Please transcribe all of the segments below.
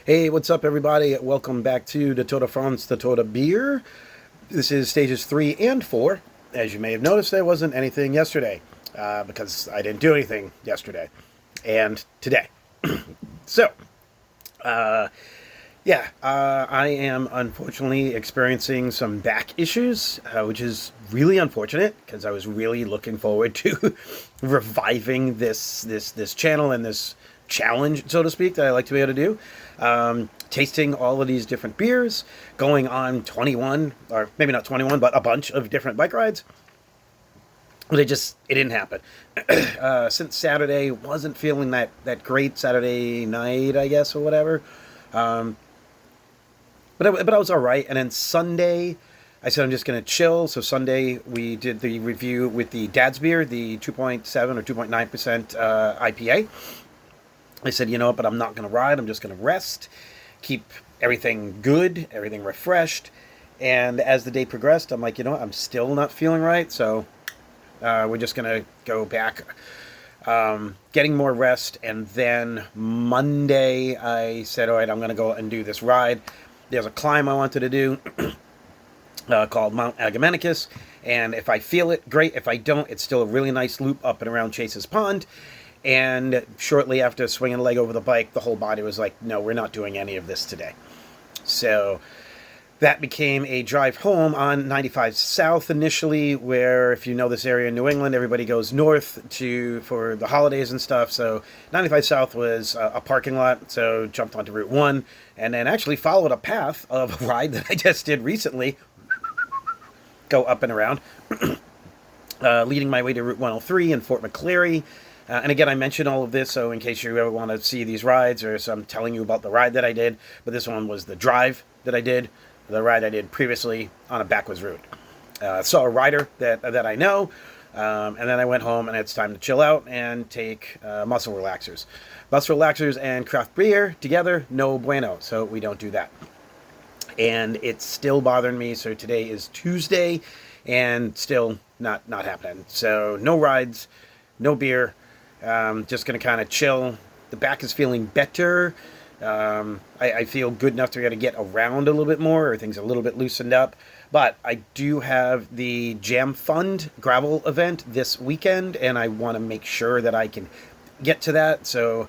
Hey, what's up, everybody? Welcome back to the Tour de France, the Tour de Beer. This is stages 3 and 4. As you may have noticed, there wasn't anything yesterday because I didn't do anything yesterday and today. So, I am unfortunately experiencing some back issues, which is really unfortunate because I was really looking forward to reviving this channel and this challenge, so to speak, that I like to be able to do. Tasting all of these different beers, going on 21, or maybe not 21, but a bunch of different bike rides. But it didn't happen. Since Saturday, wasn't feeling that great Saturday night, I guess, or whatever. But I was all right. And then Sunday, I said I'm just going to chill. So Sunday, we did the review with the Dad's Beer, the 2.7 or 2.9% IPA. I said, you know what, but I'm not going to ride. I'm just going to rest, keep everything good, everything refreshed. And as the day progressed, I'm like, you know what, I'm still not feeling right. So we're just going to go back, getting more rest. And then Monday, I said, all right, I'm going to go and do this ride. There's a climb I wanted to do called Mount Agamenicus. And if I feel it, great. If I don't, it's still a really nice loop up and around Chase's Pond. And shortly after swinging a leg over the bike, the whole body was like, no, we're not doing any of this today. So that became a drive home on 95 South initially, where if you know this area in New England, everybody goes north for the holidays and stuff. So 95 South was a parking lot, so jumped onto Route 1 and then actually followed a path of a ride that I just did recently, go up and around, leading my way to Route 103 in Fort McCleary. And again, I mention all of this, so in case you ever want to see these rides, or so I'm telling you about the ride that I did, but this one was the drive that I did, the ride I did previously on a backwards route. Saw a rider that I know, and then I went home, and it's time to chill out and take muscle relaxers. Muscle relaxers and craft beer together, no bueno, so we don't do that. And it's still bothering me, so today is Tuesday, and still not happening. So no rides, no beer. Just going to kind of chill. The back is feeling better. I feel good enough to get around a little bit more. Everything's a little bit loosened up. But I do have the Jam Fund gravel event this weekend, and I want to make sure that I can get to that. So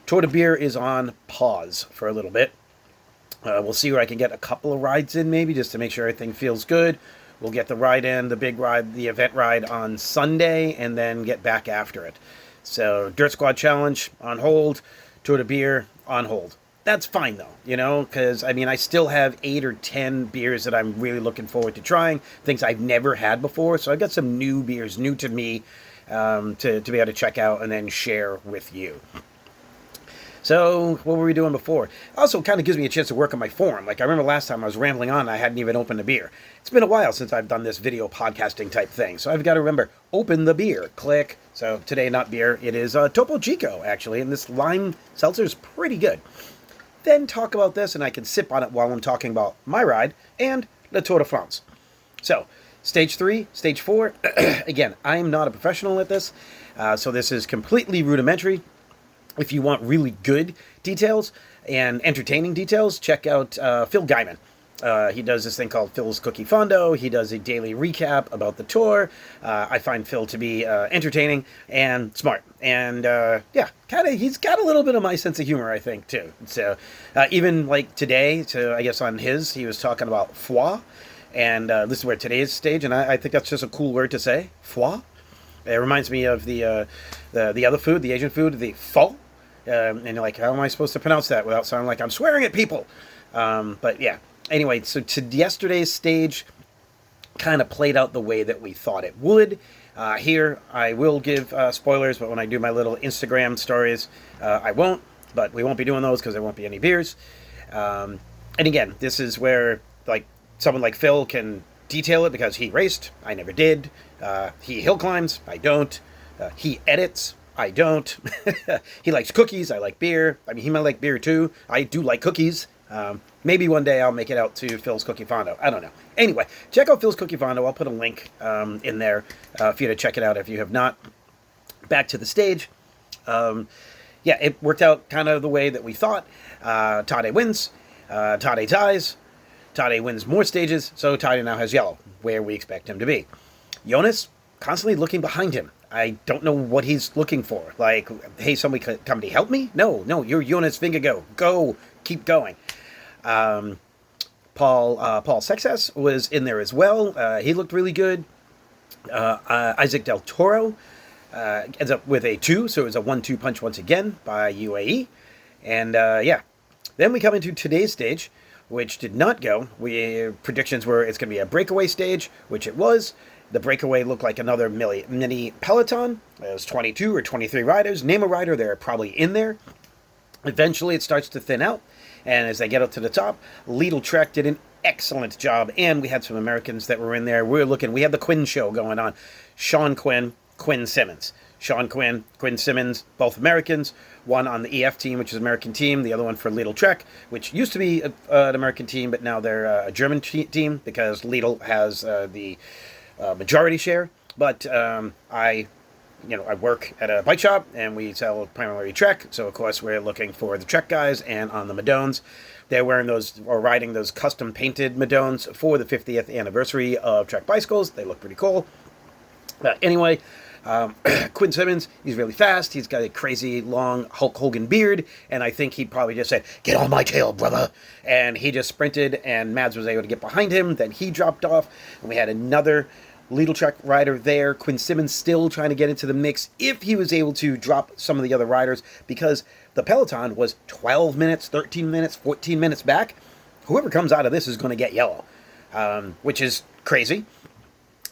Tour de Beer is on pause for a little bit. We'll see where I can get a couple of rides in, maybe, just to make sure everything feels good. We'll get the ride in, the big ride, the event ride on Sunday, and then get back after it. So, Dirt Squad Challenge on hold, Tour de Beer on hold. That's fine, though, because, I still have 8 or 10 beers that I'm really looking forward to trying, things I've never had before. So, I've got some new beers, new to me, to be able to check out and then share with you. So, what were we doing before? Also, kind of gives me a chance to work on my form. Like, I remember last time I was rambling on and I hadn't even opened a beer. It's been a while since I've done this video podcasting type thing. So, I've got to remember, open the beer. Click. So, today, not beer. It is Topo Chico, actually. And this lime seltzer is pretty good. Then talk about this, and I can sip on it while I'm talking about my ride and the Tour de France. So, Stage 3, Stage 4. Again, I'm not a professional at this. So, this is completely rudimentary. If you want really good details and entertaining details, check out Phil Guyman. He does this thing called Phil's Cookie Fondo. He does a daily recap about the tour. I find Phil to be entertaining and smart. And he's got a little bit of my sense of humor, I think, too. So even like today, I guess on his, he was talking about foie. And this is where today's stage, and I think that's just a cool word to say, foie. It reminds me of the other food, the Asian food, the pho. And you're like, how am I supposed to pronounce that without sounding like I'm swearing at people? But yeah. Anyway, so to yesterday's stage kind of played out the way that we thought it would. Here, I will give spoilers, but when I do my little Instagram stories, I won't. But we won't be doing those because there won't be any beers. And again, this is where someone like Phil can detail it because he raced. I never did. He hill climbs. I don't. He edits. I don't. He likes cookies. I like beer. He might like beer too. I do like cookies. Maybe one day I'll make it out to Phil's Cookie Fondo. I don't know. Anyway, check out Phil's Cookie Fondo. I'll put a link in there for you to check it out if you have not. Back to the stage. yeah, it worked out kind of the way that we thought. Tade wins. Tade ties. Tade wins more stages, so Tade now has yellow, where we expect him to be. Jonas, constantly looking behind him. I don't know what he's looking for. Like, hey, somebody help me? No, you're Jonas Vingegaard. Go, keep going. Paul Success was in there as well. He looked really good. Isaac Del Toro ends up with a 2, so it was a 1-2 punch once again by UAE. And yeah, then we come into today's stage, which did not go. Predictions were it's going to be a breakaway stage, which it was. The breakaway looked like another mini peloton. It was 22 or 23 riders. Name a rider, they're probably in there. Eventually, it starts to thin out. And as they get up to the top, Lidl Trek did an excellent job. And we had some Americans that were in there. We had the Quinn show going on. Sean Quinn, Quinn Simmons. Sean Quinn, Quinn Simmons, both Americans. One on the EF team, which is an American team. The other one for Lidl Trek, which used to be an American team, but now they're a German team because Lidl has the majority share. But I work at a bike shop, and we sell primarily Trek. So, of course, we're looking for the Trek guys. And on the Madones, they're wearing those or riding those custom-painted Madones for the 50th anniversary of Trek bicycles. They look pretty cool. Anyway, Quinn Simmons, he's really fast. He's got a crazy, long Hulk Hogan beard. And I think he probably just said, "Get on my tail, brother." And he just sprinted, and Mads was able to get behind him. Then he dropped off, and we had another Lidl Trek rider there. Quinn Simmons still trying to get into the mix if he was able to drop some of the other riders, because the peloton was 12 minutes, 13 minutes, 14 minutes back. Whoever comes out of this is going to get yellow, which is crazy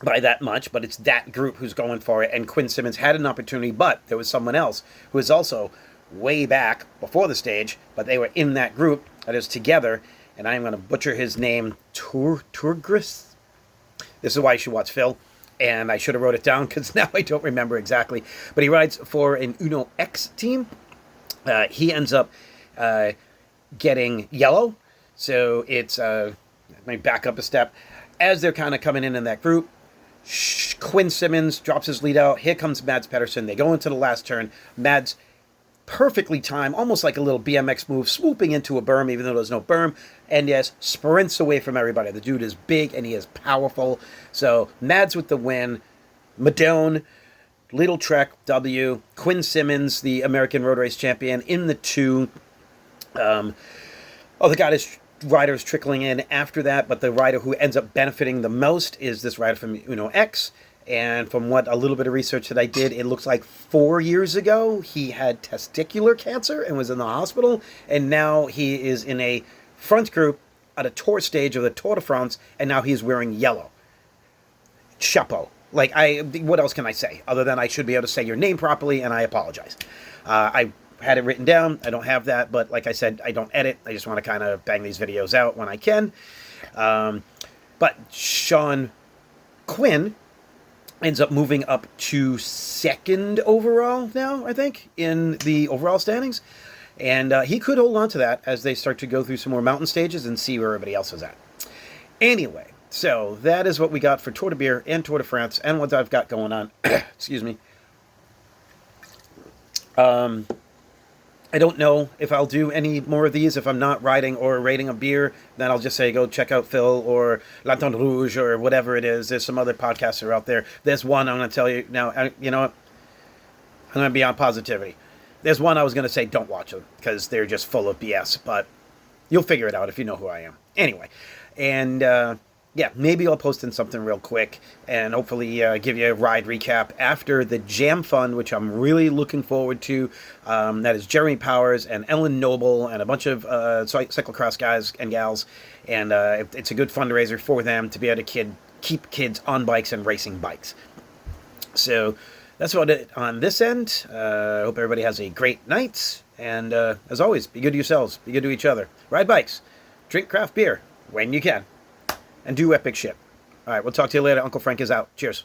by that much, but it's that group who's going for it. And Quinn Simmons had an opportunity, but there was someone else who was also way back before the stage, but they were in that group that is together, and I'm going to butcher his name, Turgris. This is why you should watch Phil, and I should have wrote it down because now I don't remember exactly. But he rides for an Uno X team. He ends up getting yellow, so it's let me back up a step. As they're kind of coming in that group, Quinn Simmons drops his lead out. Here comes Mads Pedersen. They go into the last turn. Mads perfectly timed, almost like a little BMX move, swooping into a berm, even though there's no berm, and yes, sprints away from everybody. The dude is big, and he is powerful. So, Mads with the win. Madone, Lidl Trek, W. Quinn Simmons, the American Road Race champion, in the 2. They got his riders trickling in after that, but the rider who ends up benefiting the most is this rider from Uno X. And from what a little bit of research that I did, it looks like 4 years ago he had testicular cancer and was in the hospital. And now he is in a front group at a tour stage of the Tour de France, and now he's wearing yellow. Chapeau. Like, what else can I say? Other than I should be able to say your name properly, and I apologize. I had it written down. I don't have that, but like I said, I don't edit. I just want to kind of bang these videos out when I can. But Sean Quinn ends up moving up to 2nd overall now, I think, in the overall standings. And he could hold on to that as they start to go through some more mountain stages and see where everybody else is at. Anyway, so that is what we got for Tour de Beer and Tour de France and what I've got going on. Excuse me. I don't know if I'll do any more of these. If I'm not riding or rating a beer, then I'll just say go check out Phil or L'Entente Rouge or whatever it is. There's some other podcasts that are out there. There's one I'm going to tell you now. You know what? I'm going to be on positivity. There's one I was going to say don't watch them because they're just full of BS. But you'll figure it out if you know who I am. Anyway, and yeah, maybe I'll post in something real quick and hopefully give you a ride recap after the Jam Fund, which I'm really looking forward to. That is Jeremy Powers and Ellen Noble and a bunch of cyclocross guys and gals. And it's a good fundraiser for them to be able to keep kids on bikes and racing bikes. So that's about it on this end. I hope everybody has a great night. And as always, be good to yourselves. Be good to each other. Ride bikes. Drink craft beer when you can. And do epic shit. All right, we'll talk to you later. Uncle Frank is out. Cheers.